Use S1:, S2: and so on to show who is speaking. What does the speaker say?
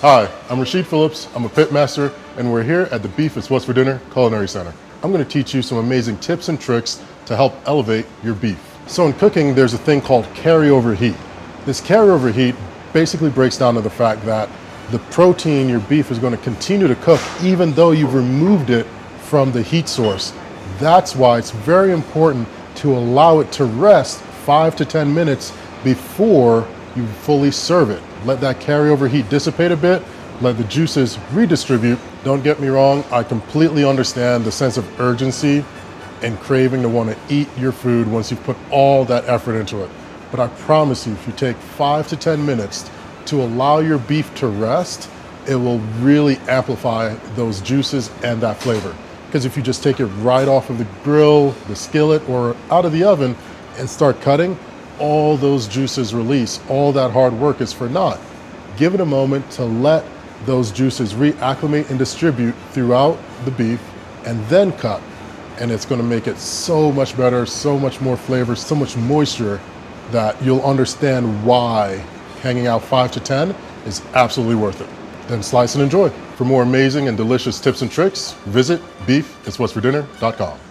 S1: Hi, I'm Rasheed Philips, I'm a Pitmaster, and we're here at the Beef is What's for Dinner Culinary Center. I'm going to teach you some amazing tips and tricks to help elevate your beef. So in cooking, there's a thing called carryover heat. This carryover heat basically breaks down to the fact that the protein in your beef is going to continue to cook even though you've removed it from the heat source. That's why it's very important to allow it to rest 5 to 10 minutes before you fully serve it. Let that carryover heat dissipate a bit, let the juices redistribute. Don't get me wrong, I completely understand the sense of urgency and craving to want to eat your food once you've put all that effort into it. But I promise you, if you take 5 to 10 minutes to allow your beef to rest, it will really amplify those juices and that flavor. Because if you just take it right off of the grill, the skillet, or out of the oven and start cutting, all those juices release. All that hard work is for naught. Give it a moment to let those juices reacclimate and distribute throughout the beef, and then cut. And it's going to make it so much better, so much more flavor, so much moisture, that you'll understand why hanging out 5 to 10 is absolutely worth it. Then slice and enjoy. For more amazing and delicious tips and tricks, visit beefiswhatsfordinner.com.